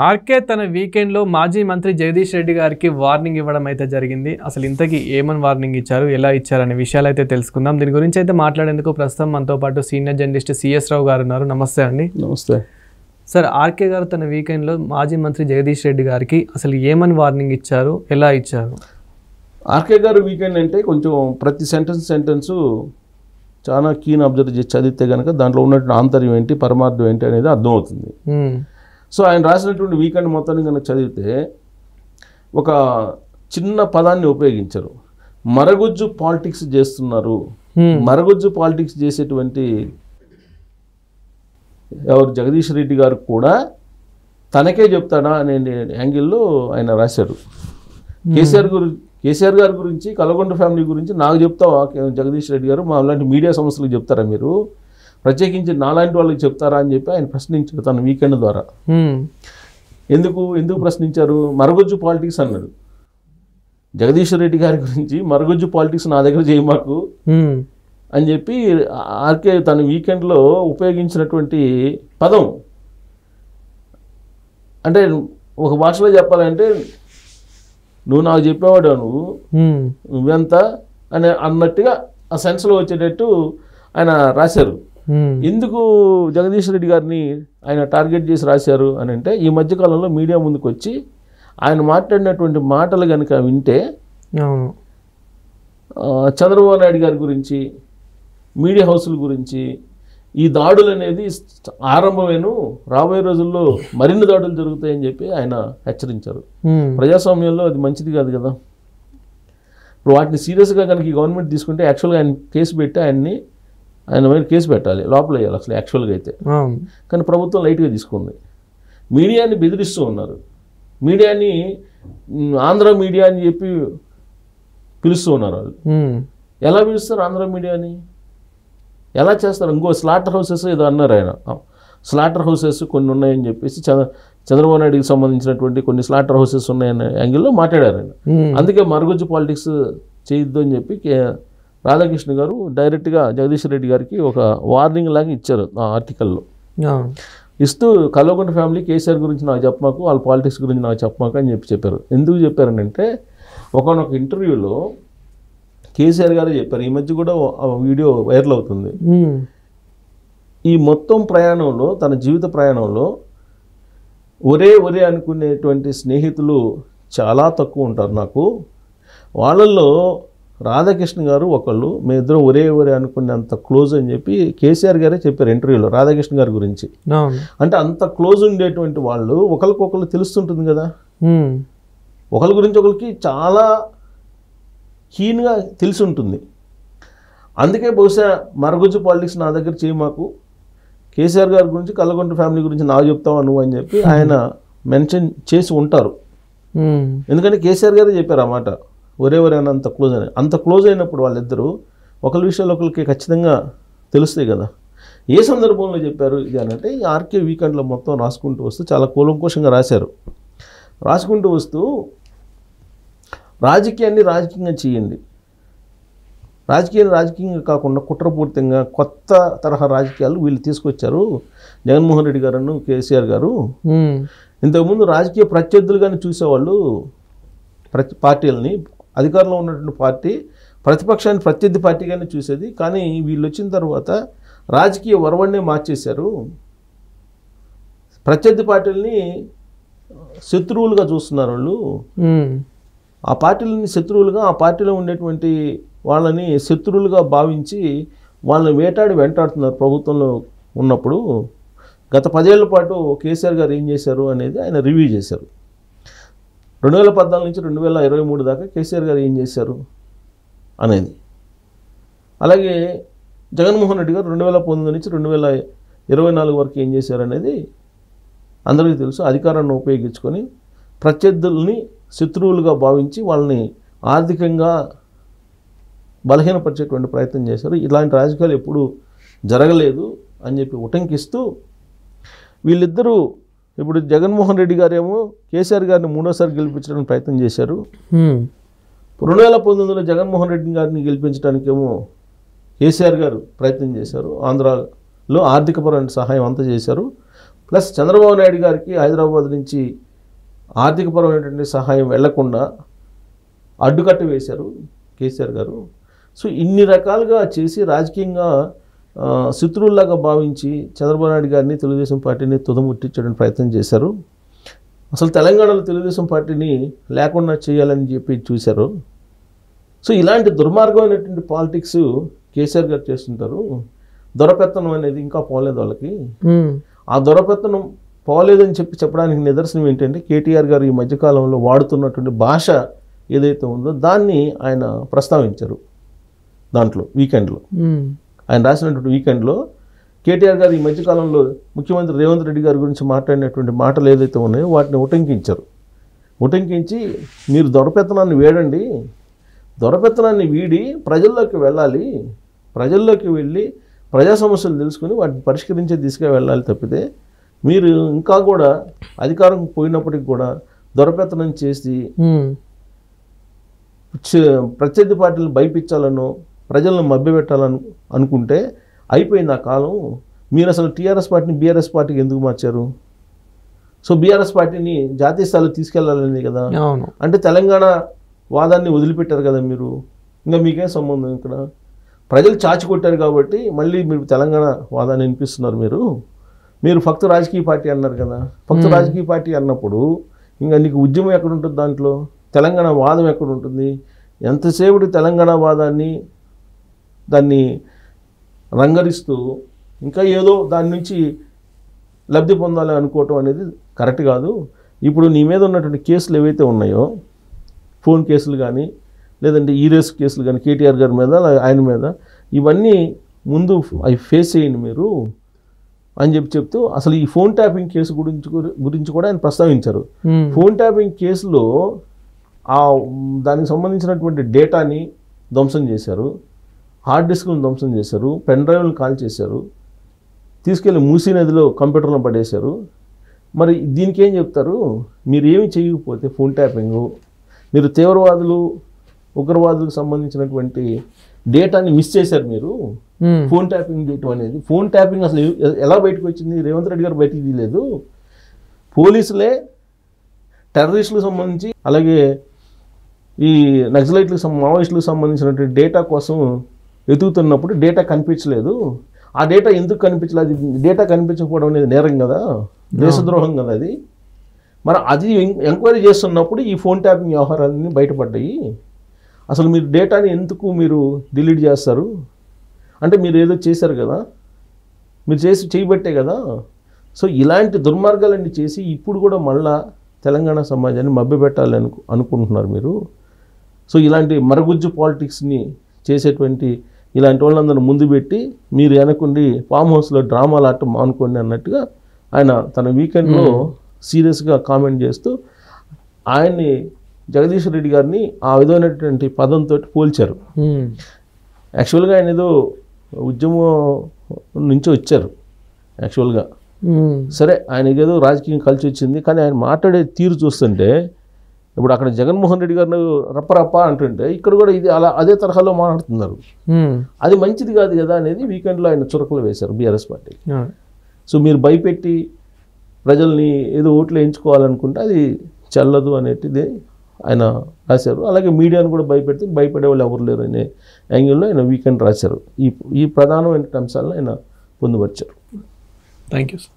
RK తన వీకెండ్లో మాజీ మంత్రి జగదీష్ రెడ్డి గారికి వార్నింగ్ ఇవ్వడం అయితే జరిగింది. అసలు ఇంతకీ ఏమని వార్నింగ్ ఇచ్చారు, ఎలా ఇచ్చారనే విషయాలు అయితే తెలుసుకుందాం. దీని గురించి అయితే మాట్లాడేందుకు ప్రస్తుతం మనతో పాటు సీనియర్ జర్నలిస్ట్ సిఎస్ రావు గారు ఉన్నారు. నమస్తే అండి. నమస్తే సార్. ఆర్కే గారు తన వీకెండ్లో మాజీ మంత్రి జగదీష్ రెడ్డి గారికి అసలు ఏమని వార్నింగ్ ఇచ్చారు, ఎలా ఇచ్చారు? ఆర్కే గారు వీకెండ్ అంటే కొంచెం ప్రతి సెంటెన్సు చాలా కీన్ అబ్జర్వ్ చేసి చదివితే కనుక దాంట్లో ఉన్నటువంటి ఆంతర్యం ఏంటి, పరమార్థం ఏంటి అనేది అర్థమవుతుంది. సో ఆయన రాసినటువంటి వీకెండ్ మొత్తాన్ని కనుక చదివితే ఒక చిన్న పదాన్ని ఉపయోగించారు. మరగుజ్జు పాలిటిక్స్ చేస్తున్నారు. మరగుజ్జు పాలిటిక్స్ చేసేటువంటి ఎవరు జగదీష్ రెడ్డి గారు కూడా తనకే చెప్తాడా అనే యాంగిల్లో ఆయన రాశారు. కేసీఆర్ గారి గురించి, కల్వకుంట్ల ఫ్యామిలీ గురించి నాకు చెప్తావా జగదీష్ రెడ్డి గారు? మా లాంటి మీడియా సంస్థలకు చెప్తారా మీరు? ప్రత్యేకించి నాలాంటి వాళ్ళకి చెప్తారా అని చెప్పి ఆయన ప్రశ్నించారు తన వీకెండ్ ద్వారా. ఎందుకు ప్రశ్నించారు? మరగుజ్జు పాలిటిక్స్ అన్నాడు. జగదీష్ రెడ్డి గారి గురించి మరగుజ్జు పాలిటిక్స్ నా దగ్గర చేయి మాకు అని చెప్పి ఆర్కే తన వీకెండ్లో ఉపయోగించినటువంటి పదం. అంటే ఒక భాషలో చెప్పాలంటే నువ్వు నాకు చెప్పేవాడు, నువ్వెంత అని అన్నట్టుగా ఆ సెన్స్లో వచ్చేటట్టు ఆయన రాశారు. ఎందుకు జగదీష్ రెడ్డి గారిని ఆయన టార్గెట్ చేసి రాశారు అని అంటే, ఈ మధ్యకాలంలో మీడియా ముందుకు వచ్చి ఆయన మాట్లాడినటువంటి మాటలు కనుక వింటే చంద్రబాబు నాయుడు గారి గురించి, మీడియా హౌసుల గురించి ఈ దాడులు అనేది ఆరంభమేను, రాబోయే రోజుల్లో మరిన్ని దాడులు జరుగుతాయని చెప్పి ఆయన హెచ్చరించారు. ప్రజాస్వామ్యంలో అది మంచిది కాదు కదా. ఇప్పుడు వాటిని సీరియస్గా కనుక ఈ గవర్నమెంట్ తీసుకుంటే యాక్చువల్గా ఆయన కేసు పెట్టి ఆయన మీద కేసు పెట్టాలి, లోపల వేయాలి అసలు యాక్చువల్గా అయితే. కానీ ప్రభుత్వం లైట్గా తీసుకుంది. మీడియాని బెదిరిస్తూ ఉన్నారు. మీడియాని ఆంధ్ర మీడియా అని చెప్పి పిలుస్తూ ఉన్నారు వాళ్ళు. ఎలా పిలుస్తారు ఆంధ్ర మీడియాని? ఎలా చేస్తారు? ఇంకో స్లాటర్ హౌసెస్ ఏదో అన్నారు ఆయన. స్లాటర్ హౌసెస్ కొన్ని ఉన్నాయని చెప్పేసి చంద్రబాబు నాయుడికి సంబంధించినటువంటి కొన్ని స్లాటర్ హౌసెస్ ఉన్నాయనే యాంగిల్లో మాట్లాడారు ఆయన. అందుకే మరగుజ్జు పాలిటిక్స్ చేయొద్దు అని చెప్పి రాధాకృష్ణ గారు డైరెక్ట్గా జగదీష్ రెడ్డి గారికి ఒక వార్నింగ్ లాగా ఇచ్చారు ఆ ఆర్టికల్లో. ఇస్తూ కల్వకుంట్ల ఫ్యామిలీ కేసీఆర్ గురించి నాకు చెప్పమాకు, వాళ్ళ పాలిటిక్స్ గురించి నాకు చెప్పమాకు అని చెప్పారు. ఎందుకు చెప్పారనంటే, ఒకనొక ఇంటర్వ్యూలో కేసీఆర్ గారే చెప్పారు. ఈ మధ్య కూడా ఆ వీడియో వైరల్ అవుతుంది. ఈ మొత్తం ప్రయాణంలో, తన జీవిత ప్రయాణంలో ఒరే అనుకునేటువంటి స్నేహితులు చాలా తక్కువ ఉంటారు నాకు. వాళ్ళల్లో రాధాకృష్ణ గారు ఒకళ్ళు, మేమిద్దరం ఒరే అనుకునేంత క్లోజ్ అని చెప్పి కేసీఆర్ గారే చెప్పారు ఇంటర్వ్యూలో రాధాకృష్ణ గారి గురించి. అంటే అంత క్లోజ్ ఉండేటువంటి వాళ్ళు ఒకరికొకరు తెలుస్తుంటుంది కదా, ఒకరి గురించి ఒకరికి చాలా కీన్గా తెలిసి ఉంటుంది. అందుకే బహుశా మరగుజ్జు పాలిటిక్స్ నా దగ్గర చేయి మాకు, కేసీఆర్ గారి గురించి, కల్వకుంట్ల ఫ్యామిలీ గురించి నాకు చెప్తావా నువ్వు అని చెప్పి ఆయన మెన్షన్ చేసి ఉంటారు. ఎందుకంటే కేసీఆర్ గారే చెప్పారు ఆ మాట, ఒరే అని అంత క్లోజ్ అని. అంత క్లోజ్ అయినప్పుడు వాళ్ళిద్దరూ ఒకరి విషయాలు ఒకరికి ఖచ్చితంగా తెలుస్తాయి కదా. ఏ సందర్భంలో చెప్పారు ఇది అని అంటే, ఈ ఆర్కే వీకెండ్లో మొత్తం రాసుకుంటూ వస్తూ చాలా కూలంకోషంగా రాశారు. రాసుకుంటూ వస్తూ రాజకీయాన్ని రాజకీయంగా చేయండి, రాజకీయంగా కాకుండా కుట్రపూరితంగా కొత్త తరహా రాజకీయాలు వీళ్ళు తీసుకొచ్చారు జగన్మోహన్ రెడ్డి గారు, కేసీఆర్ గారు. ఇంతకుముందు రాజకీయ ప్రత్యర్థులుగానే చూసేవాళ్ళు పార్టీలని, అధికారంలో ఉన్నటువంటి పార్టీ ప్రతిపక్షాన్ని ప్రత్యర్థి పార్టీగానే చూసేది. కానీ వీళ్ళు వచ్చిన తర్వాత రాజకీయ వరవడినే మార్చేశారు. ప్రత్యర్థి పార్టీలని శత్రువులుగా చూస్తున్నారు వాళ్ళు. ఆ పార్టీలని శత్రువులుగా, ఆ పార్టీలో ఉండేటువంటి వాళ్ళని శత్రువులుగా భావించి వాళ్ళని వెంటాడుతున్నారు ప్రభుత్వంలో ఉన్నప్పుడు. గత 10 ఏళ్ల పాటు కేసీఆర్ గారు ఏం చేశారు అనేది ఆయన రివ్యూ చేశారు. 2014 నుంచి 2023 దాకా కేసీఆర్ గారు ఏం చేశారు అనేది. అలాగే జగన్మోహన్ రెడ్డి గారు 2019 నుంచి 2024 వరకు ఏం చేశారు అనేది అందరికీ తెలుసు. అధికారాన్ని ఉపయోగించుకొని ప్రత్యర్థుల్ని శత్రువులుగా భావించి వాళ్ళని ఆర్థికంగా బలహీనపరిచేటువంటి ప్రయత్నం చేశారు. ఇలాంటి రాజకీయాలు ఎప్పుడూ జరగలేదు అని చెప్పి ఉటంకిస్తూ వీళ్ళిద్దరూ, ఇప్పుడు జగన్మోహన్ రెడ్డి గారేమో కేసీఆర్ గారిని 3వ గెలిపించడానికి ప్రయత్నం చేశారు. 2019లో జగన్మోహన్ రెడ్డి గారిని గెలిపించడానికేమో కేసీఆర్ గారు ప్రయత్నం చేశారు. ఆంధ్రాలో ఆర్థికపరమైన సహాయం అంతా చేశారు. ప్లస్ చంద్రబాబు నాయుడు గారికి హైదరాబాద్ నుంచి ఆర్థికపరమైనటువంటి సహాయం వెళ్లకుండా అడ్డుకట్ట వేశారు కేసీఆర్ గారు. సో ఇన్ని రకాలుగా చేసి రాజకీయంగా శత్రువుల్లాగా భావించి చంద్రబాబు నాయుడు గారిని తెలుగుదేశం పార్టీని తుదముట్టించడానికి ప్రయత్నం చేశారు. అసలు తెలంగాణలో తెలుగుదేశం పార్టీని లేకుండా చేయాలని చెప్పి చూశారు. సో ఇలాంటి దుర్మార్గమైనటువంటి పాలిటిక్స్ కేసీఆర్ గారు చేస్తుంటారు. దొరపెత్తనం అనేది ఇంకా పోలేదు వాళ్ళకి. ఆ దొరపెత్తనం పోలేదని చెప్పడానికి నిదర్శనం ఏంటంటే కేటీఆర్ గారు ఈ మధ్యకాలంలో వాడుతున్నటువంటి భాష ఏదైతే ఉందో దాన్ని ఆయన ప్రస్తావించారు. దాంట్లో వీకెండ్లో ఆయన రాసినటువంటి వీకెండ్లో కేటీఆర్ గారు ఈ మధ్యకాలంలో ముఖ్యమంత్రి రేవంత్ రెడ్డి గారి గురించి మాట్లాడినటువంటి మాటలు ఏదైతే ఉన్నాయో వాటిని ఉటంకించారు. ఉటంకించి మీరు దొరపెత్తనాన్ని వేడండి, దొరపెత్తనాన్ని వీడి ప్రజల్లోకి వెళ్ళాలి, ప్రజల్లోకి వెళ్ళి ప్రజా సమస్యలు తెలుసుకుని వాటిని పరిష్కరించే దిశగా వెళ్ళాలి తప్పితే మీరు ఇంకా కూడా అధికారం పోయినప్పటికి కూడా దొరపెత్తనం చేసి ప్రత్యర్థి పార్టీలను భయపించాలనో ప్రజలను మభ్యపెట్టాలను అనుకుంటే అయిపోయింది ఆ కాలం. మీరు అసలు టీఆర్ఎస్ పార్టీని బీఆర్ఎస్ పార్టీకి ఎందుకు మార్చారు? సో బీఆర్ఎస్ పార్టీని జాతీయ స్థాయిలో తీసుకెళ్లాలని కదా. అంటే తెలంగాణ వాదాన్ని వదిలిపెట్టారు కదా మీరు. ఇంకా మీకేం సంబంధం? ఇక్కడ ప్రజలు చాచి కొట్టారు కాబట్టి మళ్ళీ మీరు తెలంగాణ వాదాన్ని వినిపిస్తున్నారు. మీరు ఫక్తు రాజకీయ పార్టీ అన్నారు కదా. ఫక్తు రాజకీయ పార్టీ అన్నప్పుడు ఇంకా నీకు ఉద్యమం ఎక్కడ ఉంటుంది? దాంట్లో తెలంగాణ వాదం ఎక్కడ ఉంటుంది? ఎంతసేపు తెలంగాణ వాదాన్ని దాన్ని రంగరిస్తూ ఇంకా ఏదో దాని నుంచి లబ్ధి పొందాలి అనుకోవటం అనేది కరెక్ట్ కాదు. ఇప్పుడు నీ మీద ఉన్నటువంటి కేసులు ఏవైతే ఉన్నాయో, ఫోన్ కేసులు కానీ లేదంటే ఈరేస్ కేసులు కానీ కేటీఆర్ గారి మీద ఆయన మీద, ఇవన్నీ ముందు అవి ఫేస్ చేయండి మీరు అని చెప్తూ అసలు ఈ ఫోన్ ట్యాపింగ్ కేసు గురించి కూడా ఆయన ప్రస్తావించారు. ఫోన్ ట్యాపింగ్ కేసులో దానికి సంబంధించినటువంటి డేటాని ధ్వంసం చేశారు, హార్డ్ డిస్క్లను ధ్వంసం చేశారు, పెన్ డ్రైవ్లను కాల్ చేశారు, తీసుకెళ్ళి మూసీ నదిలో కంప్యూటర్లో పడేశారు. మరి దీనికి ఏం చెప్తారు? మీరు ఏమి చేయకపోతే ఫోన్ ట్యాపింగ్, మీరు తీవ్రవాదులు ఉగ్రవాదులకు సంబంధించినటువంటి డేటాని మిస్ చేశారు మీరు. ఫోన్ ట్యాపింగ్ చేయటం అనేది, ఫోన్ ట్యాపింగ్ అసలు ఎలా బయటకు వచ్చింది? రేవంత్ రెడ్డి గారు బయటికి తీయలేదు. పోలీసులే టెర్రరిస్టులకు సంబంధించి అలాగే ఈ నక్సలైట్లకు మావోయిస్టులకు సంబంధించినటువంటి డేటా కోసం వెతుకుతున్నప్పుడు డేటా కనిపించలేదు. ఆ డేటా ఎందుకు కనిపించలేదు? డేటా కనిపించకపోవడం అనేది నేరం కదా, దేశద్రోహం కదా అది. మరి అది ఎంక్వైరీ చేస్తున్నప్పుడు ఈ ఫోన్ ట్యాపింగ్ వ్యవహారాలన్నీ బయటపడ్డాయి. అసలు మీరు డేటాని ఎందుకు మీరు డిలీట్ చేస్తారు? అంటే మీరు ఏదో చేశారు కదా, మీరు చేయబట్టే కదా. సో ఇలాంటి దుర్మార్గాలన్నీ చేసి ఇప్పుడు కూడా మళ్ళా తెలంగాణ సమాజాన్ని మభ్యపెట్టాలని అనుకుంటున్నారు మీరు. సో ఇలాంటి మరగుజ్జు పాలిటిక్స్ని చేసేటువంటి ఇలాంటి వాళ్ళందరూ ముందు పెట్టి మీరు వెనకుండి ఫామ్ హౌస్లో డ్రామాలు ఆడటం మానుకోండి అన్నట్టుగా ఆయన తన వీకెండ్లో సీరియస్గా కామెంట్ చేస్తూ ఆయన్ని జగదీష్ రెడ్డి గారిని ఆ విధమైనటువంటి పదంతో పోల్చారు. యాక్చువల్గా ఆయన ఏదో ఉద్యమం నుంచి వచ్చారు యాక్చువల్గా. సరే ఆయనకి ఏదో రాజకీయం కలిసి వచ్చింది, కానీ ఆయన మాట్లాడే తీరు చూస్తుంటే ఇప్పుడు అక్కడ జగన్మోహన్ రెడ్డి గారిని రప్ప అంటుంటే ఇక్కడ కూడా ఇది అదే తరహాలో మాట్లాడుతున్నారు. అది మంచిది కాదు కదా అనేది వీకెండ్లో ఆయన చురకలు వేశారు బీఆర్ఎస్ పార్టీ. సో మీరు భయపెట్టి ప్రజల్ని ఏదో ఓట్లు వేయించుకోవాలనుకుంటే అది చెల్లదు అనేటిది ఆయన రాశారు. అలాగే మీడియాను కూడా భయపెడితే భయపడే వాళ్ళు ఎవరు లేరు అనే యాంగిల్లో ఆయన వీకెండ్ రాశారు. ఈ ప్రధానమైన అంశాలను ఆయన పొందుపరిచారు. Thank you sir.